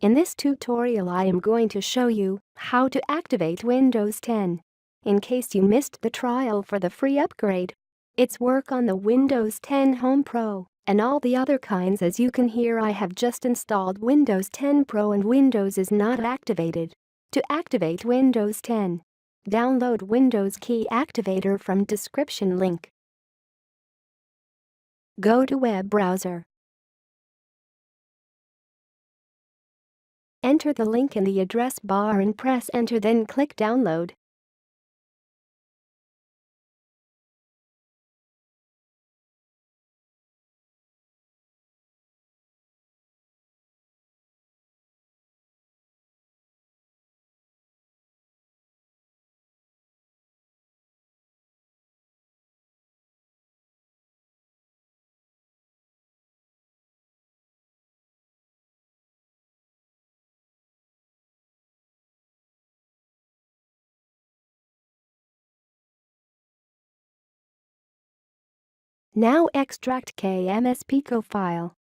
In this tutorial I am going to show you how to activate Windows 10. In case you missed the trial for the free upgrade, it's work on the Windows 10 Home Pro and all the other kinds. As you can hear, I have just installed Windows 10 Pro and Windows is not activated. To activate Windows 10, download Windows Key Activator from description link. Go to web browser. Enter the link in the address bar and press enter, then click download. Now extract KMSPico file.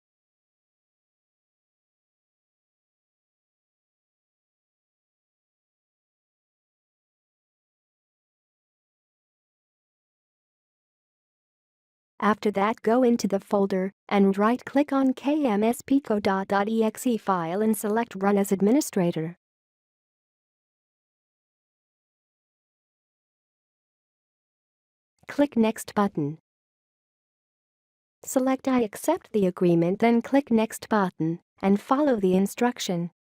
After that, go into the folder and right-click on kmspico.exe file and select Run as Administrator. Click Next button. Select I accept the agreement, then click Next button and follow the instruction.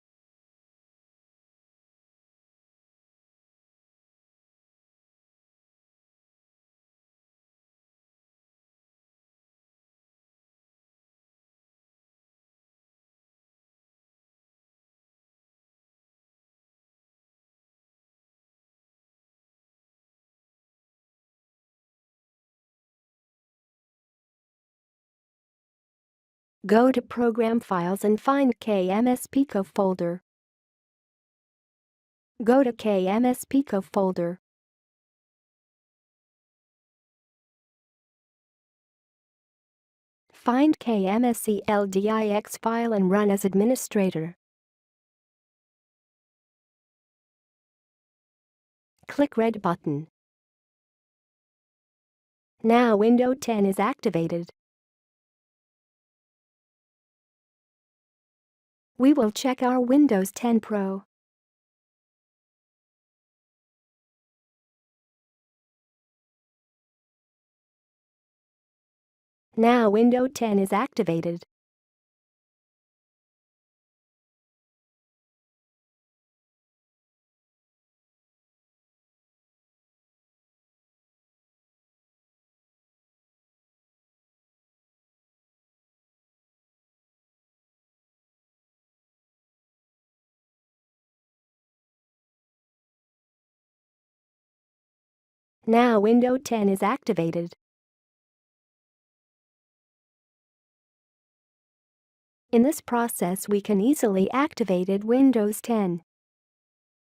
Go to Program Files and find KMSPico folder. Go to KMSPico folder. Find KMSCLDIX file and run as administrator. Click red button. Now Windows 10 is activated. We will check our Windows 10 Pro. Now Windows 10 is activated. Now Windows 10 is activated. In this process we can easily activate Windows 10.